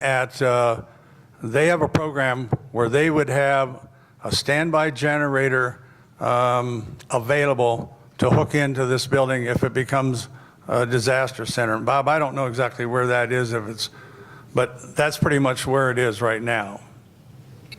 at, they have a program where they would have a standby generator available to hook into this building if it becomes a disaster center. Bob, I don't know exactly where that is, but that's pretty much where it is right now.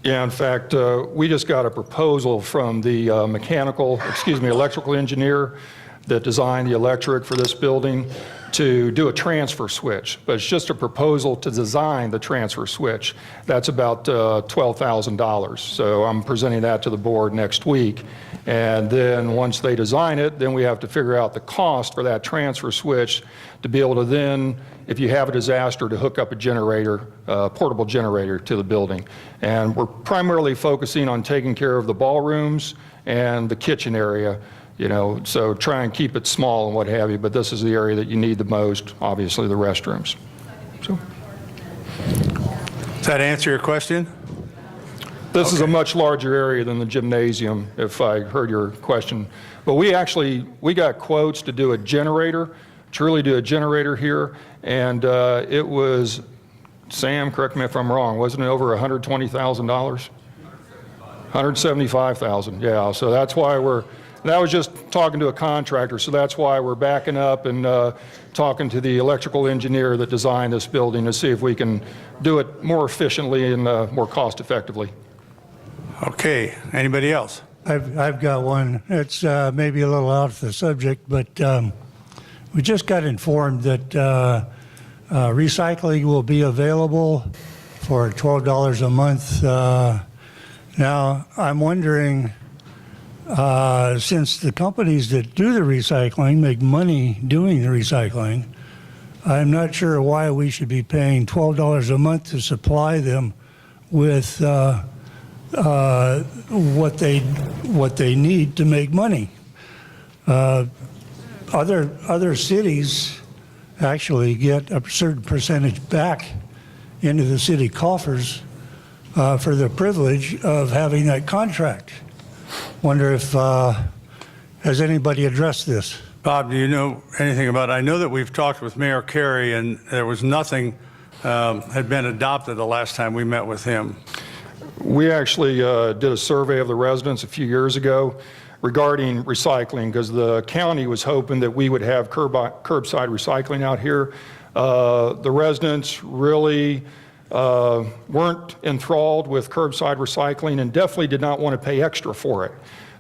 Yeah, in fact, we just got a proposal from the electrical engineer that designed the electric for this building to do a transfer switch, but it's just a proposal to design the transfer switch. That's about $12,000. So I'm presenting that to the board next week. And then once they design it, then we have to figure out the cost for that transfer switch to be able to then, if you have a disaster, to hook up a generator, portable generator to the building. And we're primarily focusing on taking care of the ballrooms and the kitchen area. You know, so try and keep it small and what have you, but this is the area that you need the most, obviously the restrooms. So. Does that answer your question? This is a much larger area than the gymnasium, if I heard your question. But we got quotes to do a generator, truly do a generator here, and it was, Sam, correct me if I'm wrong, wasn't it over $120,000? $175,000, yeah, so that's why that was just talking to a contractor, so that's why we're backing up and talking to the electrical engineer that designed this building to see if we can do it more efficiently and more cost effectively. Okay, anybody else? I've got one. It's maybe a little out of the subject, but we just got informed that recycling will be available for $12 a month. Now, I'm wondering, since the companies that do the recycling make money doing the recycling, I'm not sure why we should be paying $12 a month to supply them with what they need to make money. Other cities actually get a certain percentage back into the city coffers for the privilege of having that contract. Wonder if, has anybody addressed this? Bob, do you know anything about it? I know that we've talked with Mayor Carey and there was nothing had been adopted the last time we met with him. We actually did a survey of the residents a few years ago regarding recycling because the county was hoping that we would have curbside recycling out here. The residents really weren't enthralled with curbside recycling and definitely did not want to pay extra for it.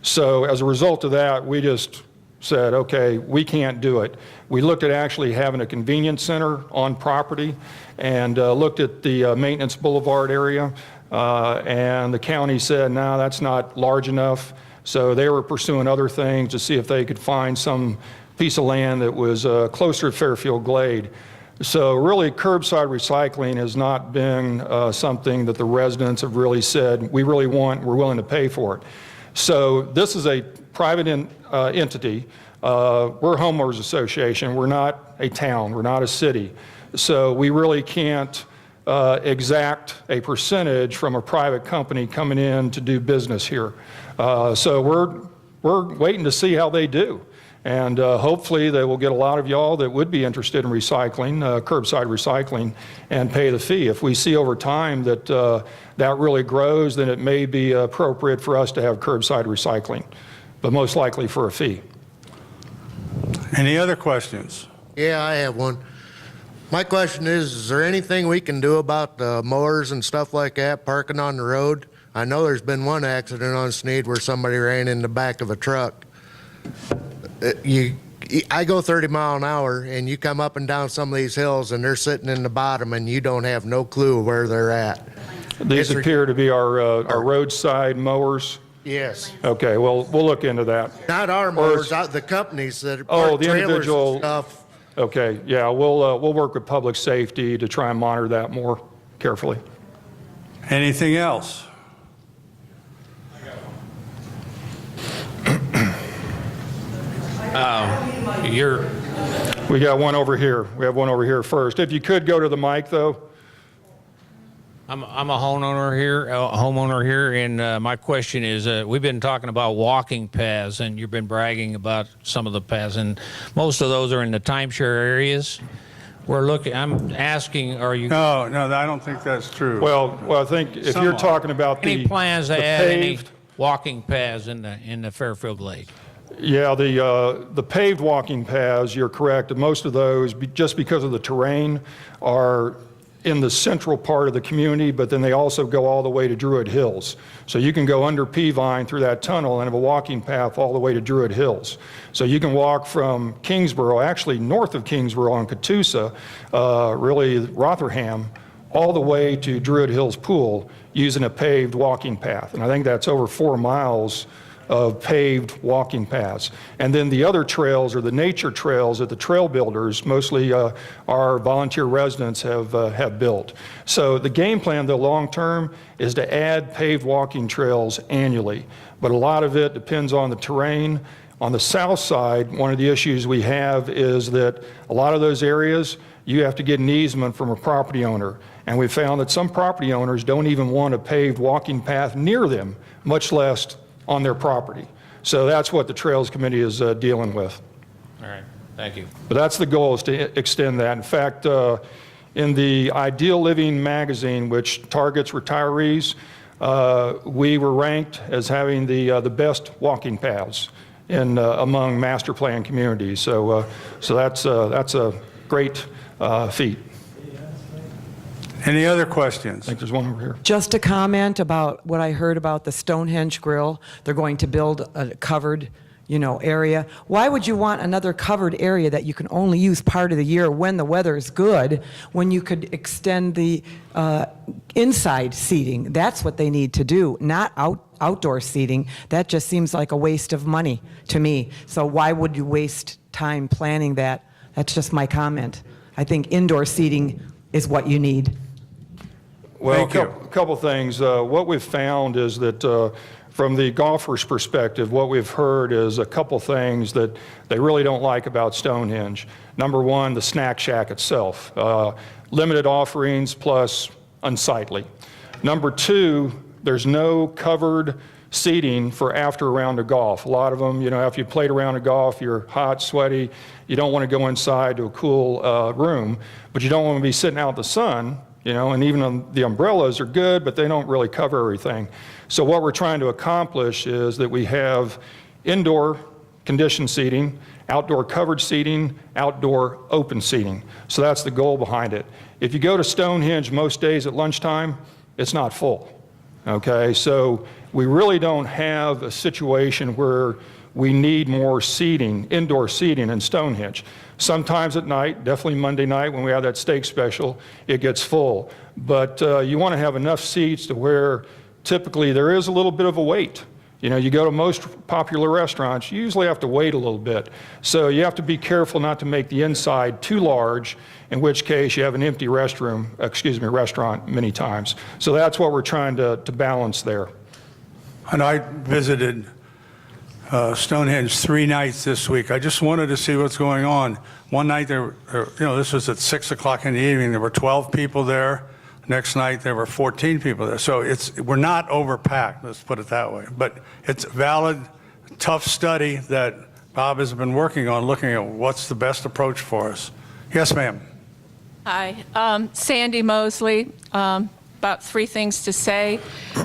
So as a result of that, we just said, okay, we can't do it. We looked at actually having a convenience center on property and looked at the maintenance boulevard area. And the county said, no, that's not large enough. So they were pursuing other things to see if they could find some piece of land that was closer to Fairfield Glade. So really curbside recycling has not been something that the residents have really said, we really want, we're willing to pay for it. So this is a private entity. We're a homeowners association. We're not a town. We're not a city. So we really can't exact a percentage from a private company coming in to do business here. So we're waiting to see how they do. And hopefully they will get a lot of y'all that would be interested in recycling, curbside recycling, and pay the fee. If we see over time that that really grows, then it may be appropriate for us to have curbside recycling, but most likely for a fee. Any other questions? Yeah, I have one. My question is there anything we can do about the mowers and stuff like that parking on the road? I know there's been one accident on Sneed where somebody ran in the back of a truck. I go 30 miles an hour and you come up and down some of these hills and they're sitting in the bottom and you don't have no clue where they're at. These appear to be our roadside mowers. Yes. Okay, well, we'll look into that. Not our mowers, the companies that are the individual and stuff. Okay, yeah, we'll work with public safety to try and monitor that more carefully. Anything else? We got one over here. We have one over here first. If you could go to the mic, though. I'm a homeowner here, and my question is, we've been talking about walking paths, and you've been bragging about some of the paths, and most of those are in the timeshare areas. I'm asking, are you, No, I don't think that's true. Well, I think if you're Somewhat. talking about any plans to the add any paved, walking paths in the Fairfield Lake? yeah, the paved walking paths, you're correct. Most of those, just because of the terrain, are in the central part of the community, but then they also go all the way to Druid Hills. So you can go under Peavine through that tunnel and have a walking path all the way to Druid Hills. So you can walk from Kingsborough, actually north of Kingsborough on Catoosa, really Rotherham, all the way to Druid Hills Pool using a paved walking path. And I think that's over 4 miles of paved walking paths. And then the other trails are the nature trails that the trail builders, mostly our volunteer residents, have built. So the game plan, the long term, is to add paved walking trails annually. But a lot of it depends on the terrain. On the south side, one of the issues we have is that a lot of those areas, you have to get an easement from a property owner. And we found that some property owners don't even want a paved walking path near them, much less on their property. So that's what the Trails Committee is dealing with. All right, thank you. But that's the goal, is to extend that. In fact, in the Ideal Living magazine, which targets retirees, we were ranked as having the best walking paths in among master plan communities. So that's a great feat. Any other questions? I think there's one over here. Just a comment about what I heard about the Stonehenge Grill. They're going to build a covered, area. Why would you want another covered area that you can only use part of the year when the weather is good, when you could extend the inside seating? That's what they need to do, not outdoor seating. That just seems like a waste of money to me. So why would you waste time planning that? That's just my comment. I think indoor seating is what you need. Well, Thank you. a couple things. What we've found is that from the golfer's perspective, what we've heard is a couple things that they really don't like about Stonehenge. Number one, the snack shack itself. Limited offerings plus unsightly. Number two, there's no covered seating for after a round of golf. A lot of them, after you played a round of golf, you're hot, sweaty, you don't want to go inside to a cool room, but you don't want to be sitting out in the sun. And even the umbrellas are good, but they don't really cover everything. So what we're trying to accomplish is that we have indoor conditioned seating, outdoor covered seating, outdoor open seating. So that's the goal behind it. If you go to Stonehenge most days at lunchtime, it's not full. Okay, so we really don't have a situation where we need more seating, indoor seating in Stonehenge. Sometimes at night, definitely Monday night when we have that steak special, it gets full. But you want to have enough seats to where typically there is a little bit of a wait. You go to most popular restaurants, you usually have to wait a little bit. So you have to be careful not to make the inside too large, in which case you have an empty restaurant many times. So that's what we're trying to balance there. And I visited Stonehenge 3 nights this week. I just wanted to see what's going on. One night this was at 6 o'clock in the evening. There were 12 people there. Next night there were 14 people there. So we're not overpacked, let's put it that way. But it's a valid, tough study that Bob has been working on, looking at what's the best approach for us. Yes, ma'am. Hi, Sandy Mosley. About 3 things to say.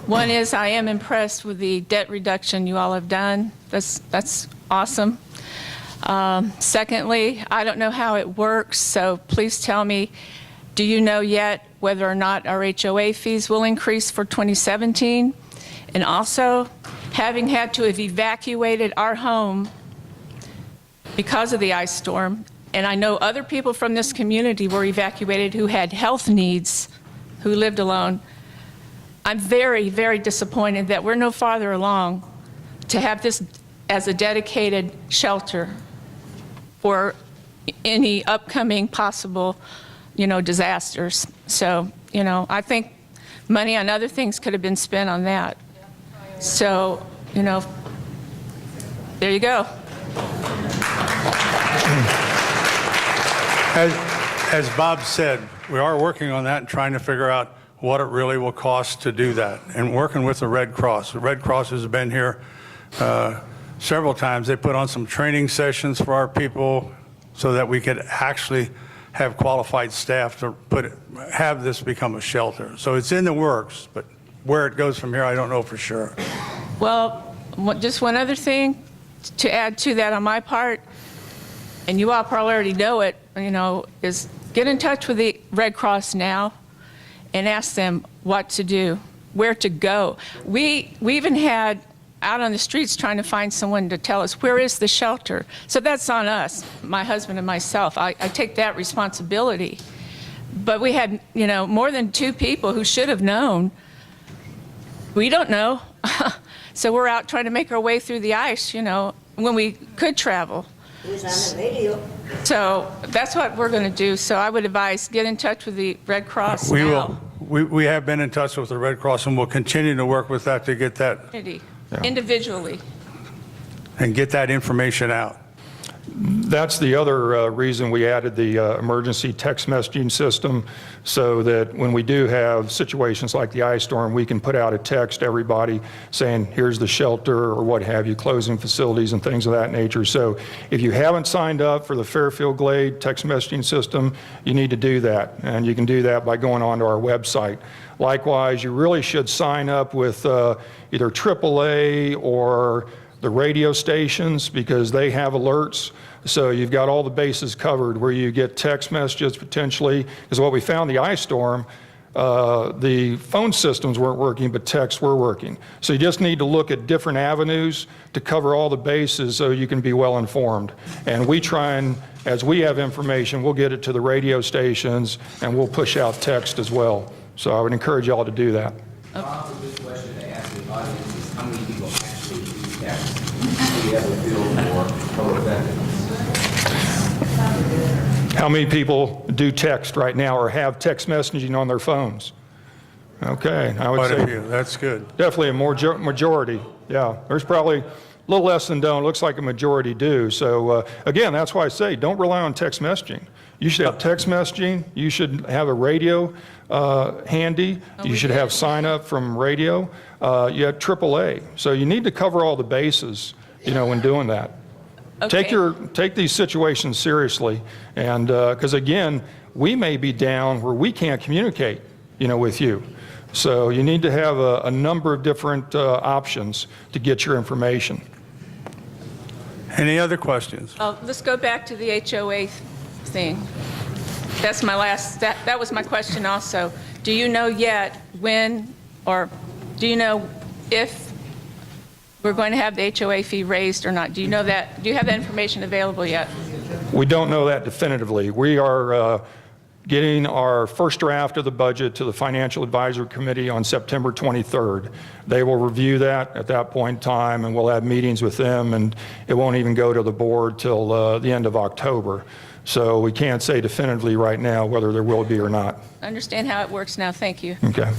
One is I am impressed with the debt reduction you all have done. That's awesome. Secondly, I don't know how it works, so please tell me, do you know yet whether or not our HOA fees will increase for 2017? And also, having had to have evacuated our home because of the ice storm, and I know other people from this community were evacuated who had health needs, who lived alone. I'm very, very disappointed that we're no farther along to have this as a dedicated shelter for any upcoming possible, disasters. So, I think money on other things could have been spent on that. So, there you go. As Bob said, we are working on that and trying to figure out what it really will cost to do that, and working with the Red Cross. The Red Cross has been here several times. They put on some training sessions for our people so that we could actually have qualified staff to have this become a shelter. So it's in the works, but where it goes from here, I don't know for sure. Well, just one other thing to add to that on my part, and you all probably already know it, is get in touch with the Red Cross now and ask them what to do, where to go. We even had out on the streets trying to find someone to tell us where is the shelter. So that's on us, my husband and myself. I take that responsibility. But we had, more than 2 people who should have known. We don't know. So we're out trying to make our way through the ice, when we could travel. It was on the radio. So that's what we're going to do. So I would advise get in touch with the Red Cross We now. will. We have been in touch with the Red Cross, and we'll continue to work with that to get that Individually. and get that information out. That's the other reason we added the emergency text messaging system, so that when we do have situations like the ice storm, we can put out a text to everybody saying, here's the shelter or what have you, closing facilities and things of that nature. So if you haven't signed up for the Fairfield Glade text messaging system, you need to do that. And you can do that by going onto our website. Likewise, you really should sign up with either AAA or the radio stations, because they have alerts. So you've got all the bases covered where you get text messages potentially. Because what we found the ice storm, the phone systems weren't working, but texts were working. So you just need to look at different avenues to cover all the bases so you can be well informed. And we try and, as we have information, we'll get it to the radio stations and we'll push out text as well. So I would encourage y'all to do that. Probably a good question to ask the audience is how many people actually use text? Do you have a feel for total effectiveness? How many people do text right now or have text messaging on their phones? Okay, I would Quite a say few. That's good. definitely a majority. Yeah, there's probably a little less than don't. Looks like a majority do. So again, that's why I say don't rely on text messaging. You should have text messaging. You should have a radio handy. You should have sign up from radio. You have AAA. So you need to cover all the bases, when doing that. Okay. Take these situations seriously, and because again, we may be down where we can't communicate, with you. So you need to have a number of different options to get your information. Any other questions? Let's go back to the HOA thing. That's my last, that was my question also. Do you know yet when, or do you know if we're going to have the HOA fee raised or not? Do you know that? Do you have that information available yet? We don't know that definitively. We are getting our first draft of the budget to the Financial Advisory Committee on September 23rd. They will review that at that point in time, and we'll have meetings with them, and it won't even go to the board till the end of October. So we can't say definitively right now whether there will be or not. I understand how it works now. Thank you. Okay.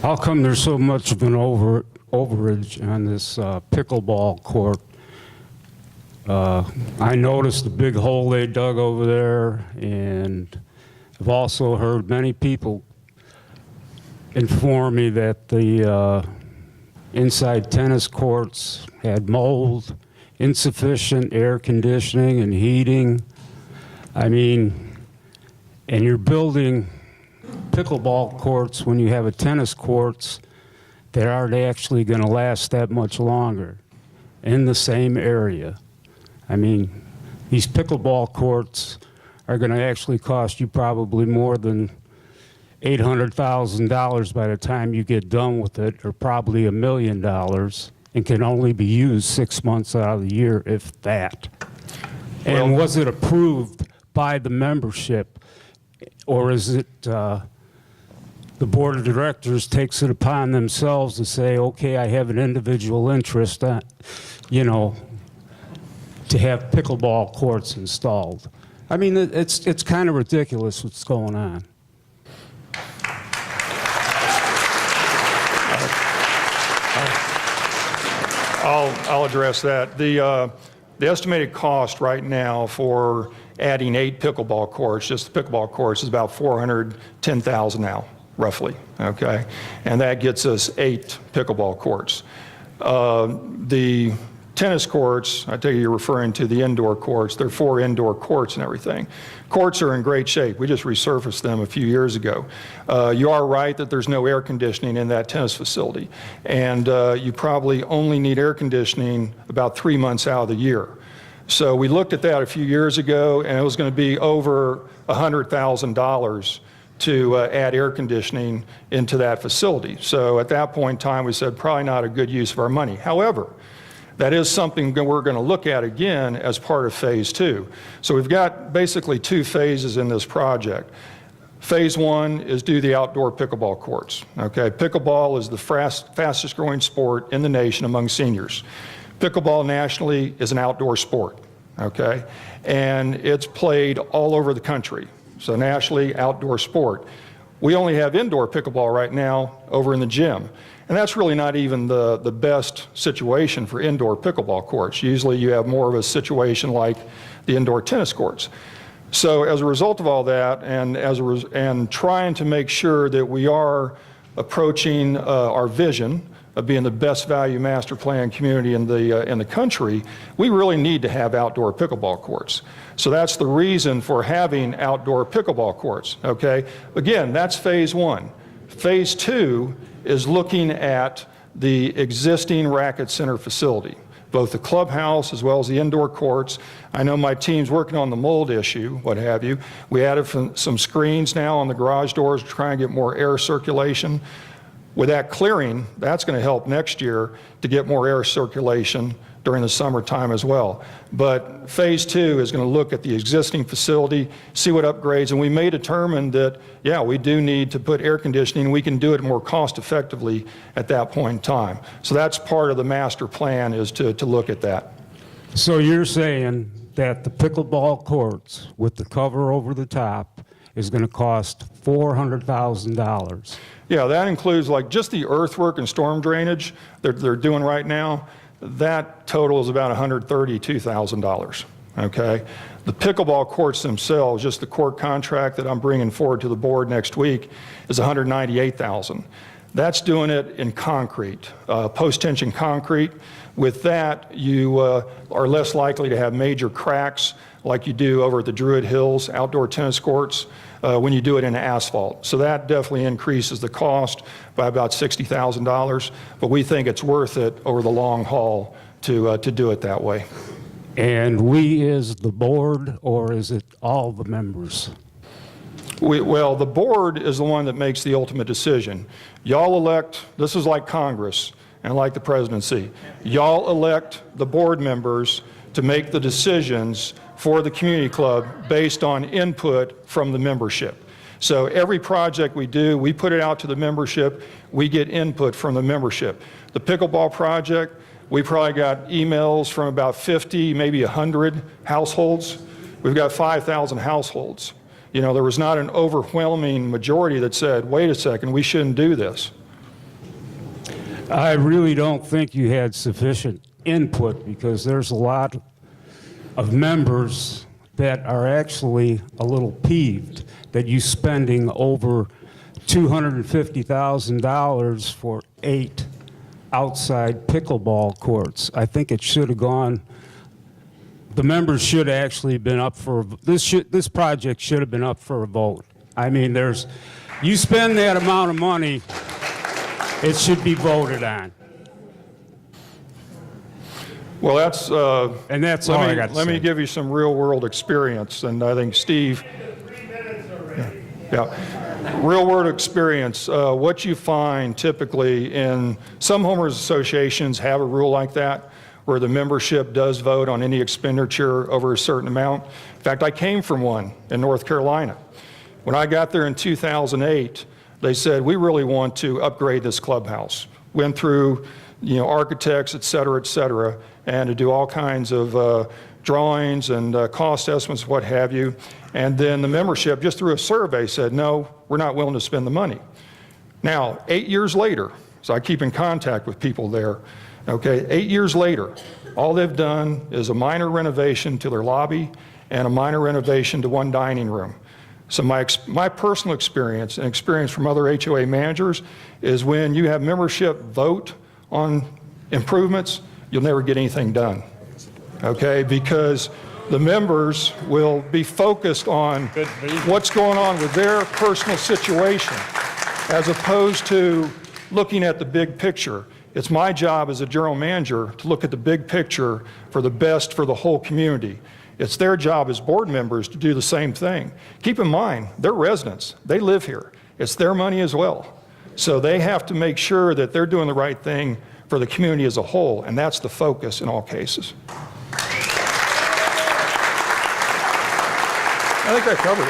How come there's so much of an overage on this pickleball court? I noticed the big hole they dug over there, and I've also heard many people inform me that the inside tennis courts had mold, insufficient air conditioning and heating. I mean, and you're building pickleball courts when you have a tennis courts that aren't actually going to last that much longer in the same area. I mean, these pickleball courts are going to actually cost you probably more than $800,000 by the time you get done with it, or probably $1 million, and can only be used 6 months out of the year, if that. And was it approved by the membership, or is it the board of directors takes it upon themselves to say, okay, I have an individual interest, to have pickleball courts installed? I mean, it's kind of ridiculous what's going on. I'll address that. The estimated cost right now for adding 8 pickleball courts, just the pickleball courts, is about $410,000 now, roughly, okay? And that gets us 8 pickleball courts. The tennis courts, I take it you're referring to the indoor courts. There are 4 indoor courts and everything. Courts are in great shape. We just resurfaced them a few years ago. You are right that there's no air conditioning in that tennis facility. And you probably only need air conditioning about 3 months out of the year. So we looked at that a few years ago, and it was going to be over $100,000 to add air conditioning into that facility. So at that point in time, we said probably not a good use of our money. However, that is something that we're going to look at again as part of phase 2. So we've got basically 2 phases in this project. Phase 1 is do the outdoor pickleball courts. Okay, pickleball is the fastest growing sport in the nation among seniors. Pickleball nationally is an outdoor sport, okay? And it's played all over the country. So nationally, outdoor sport. We only have indoor pickleball right now over in the gym. And that's really not even the best situation for indoor pickleball courts. Usually you have more of a situation like the indoor tennis courts. So as a result of all that, and trying to make sure that we are approaching our vision of being the best value master plan community in the country, we really need to have outdoor pickleball courts. So that's the reason for having outdoor pickleball courts, okay? Again, that's phase 1. Phase 2 is looking at the existing racket center facility, both the clubhouse as well as the indoor courts. I know my team's working on the mold issue, what have you. We added some screens now on the garage doors to try and get more air circulation. With that clearing, that's going to help next year to get more air circulation during the summertime as well. But phase 2 is going to look at the existing facility, see what upgrades, and we may determine that, yeah, we do need to put air conditioning. We can do it more cost effectively at that point in time. So that's part of the master plan, is to look at that. So you're saying that the pickleball courts with the cover over the top is going to cost $400,000? Yeah, that includes like just the earthwork and storm drainage that they're doing right now. That total is about $132,000, okay? The pickleball courts themselves, just the court contract that I'm bringing forward to the board next week, is $198,000. That's doing it in concrete, post-tension concrete. With that, you are less likely to have major cracks like you do over at the Druid Hills outdoor tennis courts when you do it in asphalt. So that definitely increases the cost by about $60,000, but we think it's worth it over the long haul to do it that way. And we is the board, or is it all the members? Well, the board is the one that makes the ultimate decision. Y'all elect, this is like Congress and like the presidency. Y'all elect the board members to make the decisions for the community club based on input from the membership. So every project we do, we put it out to the membership, we get input from the membership. The pickleball project, we probably got emails from about 50, maybe 100 households. We've got 5,000 households. You know, there was not an overwhelming majority that said, wait a second, we shouldn't do this. I really don't think you had sufficient input, because there's a lot of members that are actually a little peeved that you spending over $250,000 for 8 outside pickleball courts. I think it should have gone, the members should have actually been up for, this project should have been up for a vote. I mean, you spend that amount of money, it should be voted on. Well, that's And that's all I got to say. Let me give you some real-world experience, and I think Steve. Yeah, real-world experience. What you find typically in some homeowners associations have a rule like that, where the membership does vote on any expenditure over a certain amount. In fact, I came from one in North Carolina. When I got there in 2008, they said, we really want to upgrade this clubhouse. Went through, you know, architects, et cetera, and to do all kinds of drawings and cost estimates, what have you. And then the membership, just through a survey, said, no, we're not willing to spend the money. Now, 8 years later, so I keep in contact with people there, okay, 8 years later, all they've done is a minor renovation to their lobby and a minor renovation to one dining room. So my personal experience and experience from other HOA managers is when you have membership vote on improvements, you'll never get anything done, okay? Because the members will be focused on what's going on with their personal situation as opposed to looking at the big picture. It's my job as a general manager to look at the big picture for the best for the whole community. It's their job as board members to do the same thing. Keep in mind, they're residents. They live here. It's their money as well. So they have to make sure that they're doing the right thing for the community as a whole, and that's the focus in all cases. I think I covered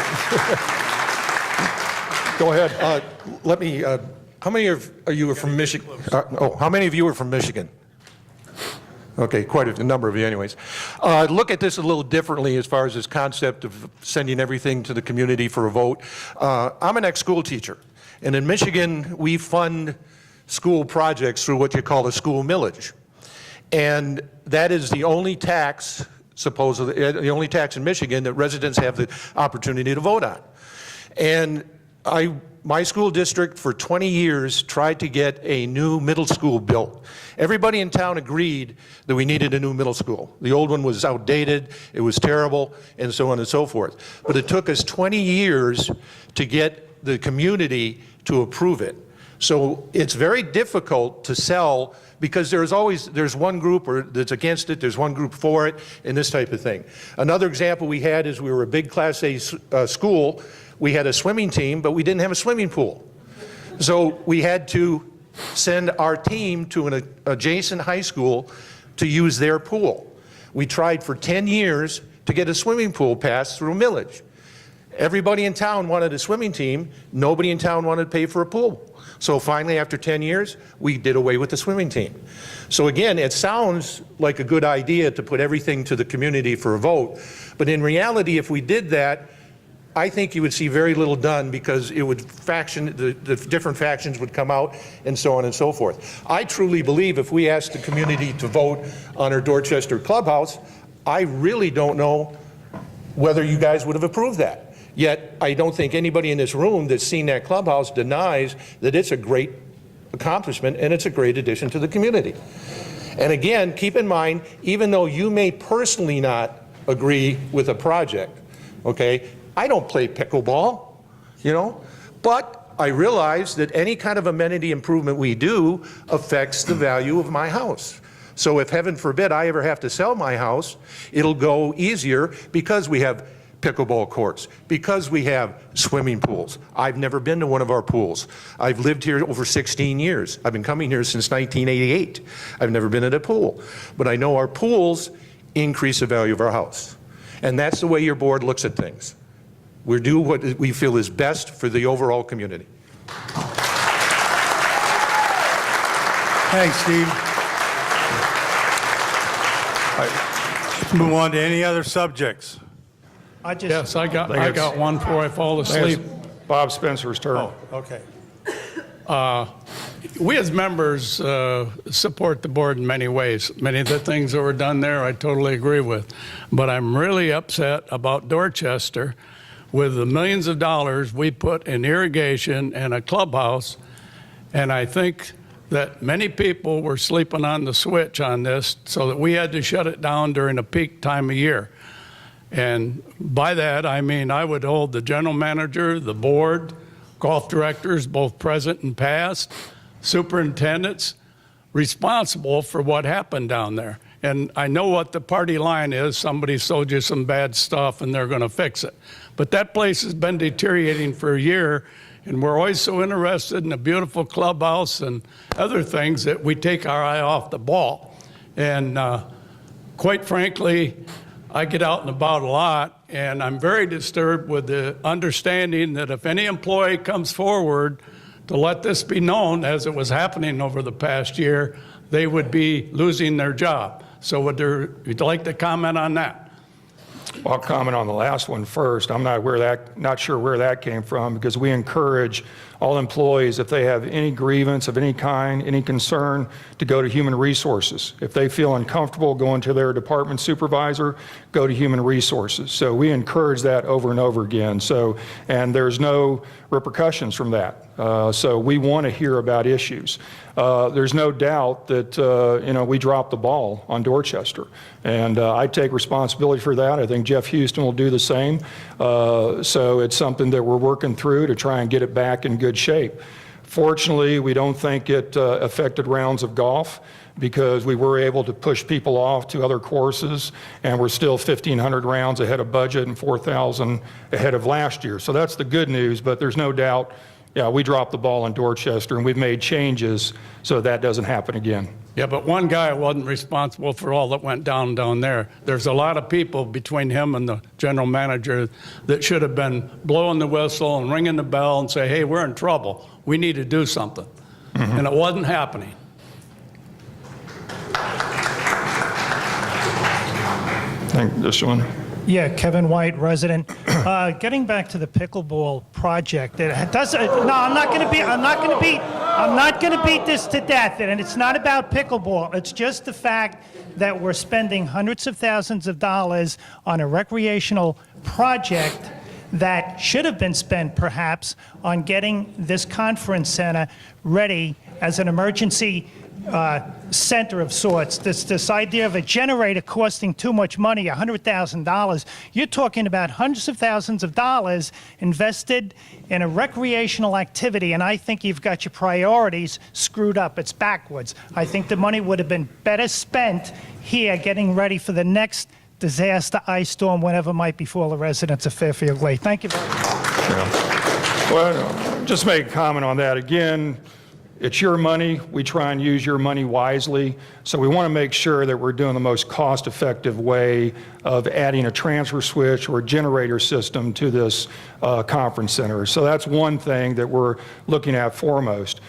it. Go ahead. Let me, how many of you are from Michigan? How many of you are from Michigan? Okay, quite a number of you anyways. Look at this a little differently as far as this concept of sending everything to the community for a vote. I'm an ex-school teacher, and in Michigan, we fund school projects through what you call a school millage. And that is the only tax, supposedly, the only tax in Michigan that residents have the opportunity to vote on. And my school district for 20 years tried to get a new middle school built. Everybody in town agreed that we needed a new middle school. The old one was outdated, it was terrible, and so on and so forth. But it took us 20 years to get the community to approve it. So it's very difficult to sell because there's one group that's against it, there's one group for it, and this type of thing. Another example we had is we were a big Class A school. We had a swimming team, but we didn't have a swimming pool. So we had to send our team to an adjacent high school to use their pool. We tried for 10 years to get a swimming pool passed through a millage. Everybody in town wanted a swimming team. Nobody in town wanted to pay for a pool. So finally, after 10 years, we did away with the swimming team. So again, it sounds like a good idea to put everything to the community for a vote. But in reality, if we did that, I think you would see very little done because it would the different factions would come out and so on and so forth. I truly believe if we asked the community to vote on our Dorchester clubhouse, I really don't know whether you guys would have approved that. Yet, I don't think anybody in this room that's seen that clubhouse denies that it's a great accomplishment and it's a great addition to the community. And again, keep in mind, even though you may personally not agree with a project, okay, I don't play pickleball, you know, but I realize that any kind of amenity improvement we do affects the value of my house. So if heaven forbid I ever have to sell my house, it'll go easier because we have pickleball courts, because we have swimming pools. I've never been to one of our pools. I've lived here over 16 years. I've been coming here since 1988. I've never been at a pool. But I know our pools increase the value of our house. And that's the way your board looks at things. We do what we feel is best for the overall community. Thanks, Steve. Let's move on to any other subjects. Yes, I got one before I fall asleep. Bob Spencer's turn. Oh, okay. We as members support the board in many ways. Many of the things that were done there I totally agree with. But I'm really upset about Dorchester with the millions of dollars we put in irrigation and a clubhouse. And I think that many people were sleeping on the switch on this so that we had to shut it down during a peak time of year. And by that, I mean I would hold the general manager, the board, golf directors, both present and past, superintendents, responsible for what happened down there. And I know what the party line is. Somebody sold you some bad stuff and they're going to fix it. But that place has been deteriorating for a year, and we're always so interested in a beautiful clubhouse and other things that we take our eye off the ball. And quite frankly, I get out and about a lot, and I'm very disturbed with the understanding that if any employee comes forward to let this be known, as it was happening over the past year, they would be losing their job. So would you like to comment on that? I'll comment on the last one first. I'm not sure where that came from, because we encourage all employees, if they have any grievance of any kind, any concern, to go to Human Resources. If they feel uncomfortable going to their department supervisor, go to Human Resources. So we encourage that over and over again. So, and there's no repercussions from that. So we want to hear about issues. There's no doubt that, we dropped the ball on Dorchester. And I take responsibility for that. I think Jeff Houston will do the same. So it's something that we're working through to try and get it back in good shape. Fortunately, we don't think it affected rounds of golf, because we were able to push people off to other courses, and we're still 1,500 rounds ahead of budget and 4,000 ahead of last year. So that's the good news, but there's no doubt, yeah, we dropped the ball in Dorchester, and we've made changes so that doesn't happen again. Yeah, but one guy wasn't responsible for all that went down there. There's a lot of people between him and the general manager that should have been blowing the whistle and ringing the bell and say, hey, we're in trouble. We need to do something. And it wasn't happening. I think this one. Yeah, Kevin White, resident. Getting back to the pickleball project, it does. No, I'm not going to beat this to death. And it's not about pickleball. It's just the fact that we're spending hundreds of thousands of dollars on a recreational project that should have been spent perhaps on getting this conference center ready as an emergency center of sorts. This idea of a generator costing too much money, $100,000. You're talking about hundreds of thousands of dollars invested in a recreational activity, and I think you've got your priorities screwed up. It's backwards. I think the money would have been better spent here getting ready for the next disaster, ice storm, whenever might befall the residents of Fairfield Lake. Thank you very much. Yeah. Well, just make a comment on that. Again, it's your money. We try and use your money wisely. So we want to make sure that we're doing the most cost-effective way of adding a transfer switch or a generator system to this conference center. So that's one thing that we're looking at foremost.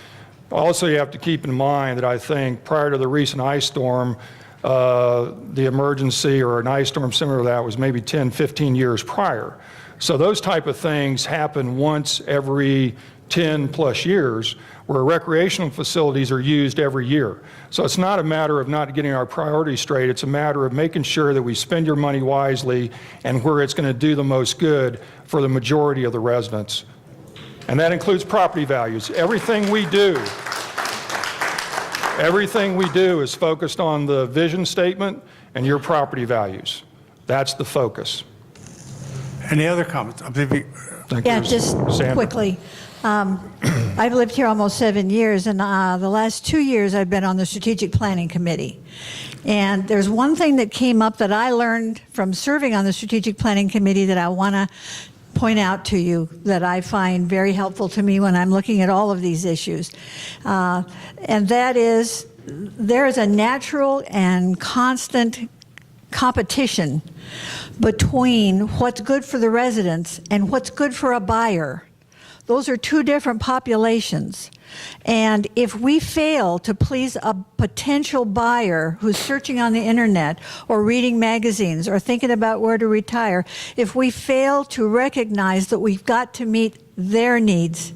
Also, you have to keep in mind that I think prior to the recent ice storm, the emergency or an ice storm similar to that was maybe 10, 15 years prior. So those type of things happen once every 10 plus years, where recreational facilities are used every year. So it's not a matter of not getting our priorities straight, it's a matter of making sure that we spend your money wisely and where it's going to do the most good for the majority of the residents. And that includes property values. Everything we do is focused on the vision statement and your property values. That's the focus. Any other comments? Yeah, just Sandra. quickly. I've lived here almost 7 years, and the last 2 years I've been on the Strategic Planning Committee. And there's one thing that came up that I learned from serving on the Strategic Planning Committee that I want to point out to you that I find very helpful to me when I'm looking at all of these issues. And that is, there is a natural and constant competition between what's good for the residents and what's good for a buyer. Those are two different populations. And if we fail to please a potential buyer who's searching on the internet or reading magazines or thinking about where to retire, if we fail to recognize that we've got to meet their needs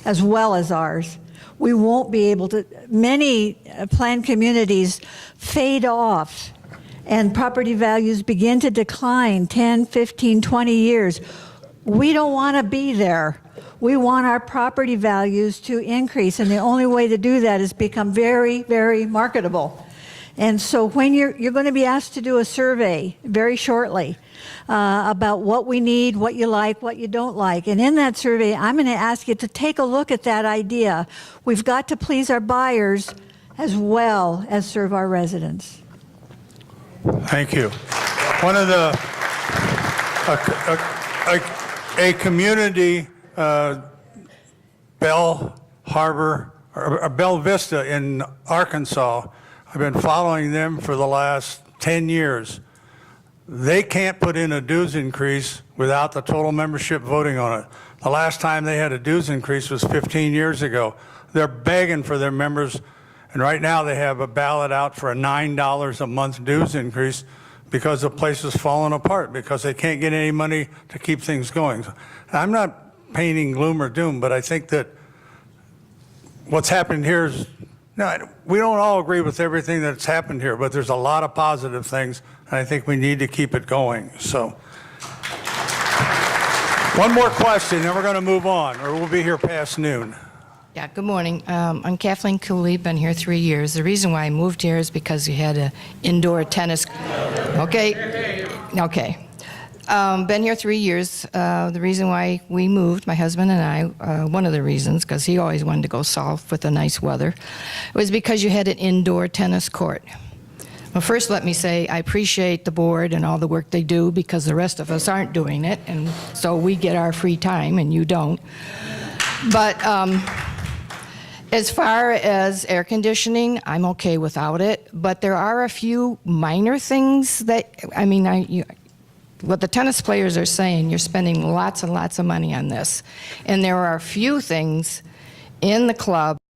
as well as ours, we won't be able to. Many planned communities fade off and property values begin to decline 10, 15, 20 years. We don't want to be there. We want our property values to increase, and the only way to do that is become very, very marketable. And so when you're going to be asked to do a survey very shortly about what we need, what you like, what you don't like, and in that survey, I'm going to ask you to take a look at that idea. We've got to please our buyers as well as serve our residents. Thank you. One of the, a community, Bell Harbor, or Bell Vista in Arkansas, I've been following them for the last 10 years. They can't put in a dues increase without the total membership voting on it. The last time they had a dues increase was 15 years ago. They're begging for their members, and right now they have a ballot out for a $9 a month dues increase. because the place is falling apart, because they can't get any money to keep things going. I'm not painting gloom or doom, but I think that what's happened here is, no, we don't all agree with everything that's happened here, but there's a lot of positive things, and I think we need to keep it going. So, one more question, then we're going to move on, or we'll be here past noon. Yeah, good morning. I'm Kathleen Cooley, been here 3 years. The reason why I moved here is because you had an indoor tennis. Okay. Been here 3 years. The reason why we moved, my husband and I, one of the reasons, because he always wanted to go south with the nice weather, was because you had an indoor tennis court. Well, first let me say I appreciate the board and all the work they do, because the rest of us aren't doing it, and so we get our free time and you don't. But as far as air conditioning, I'm okay without it, but there are a few minor things that, I mean, what the tennis players are saying, you're spending lots and lots of money on this. And there are a few things in the club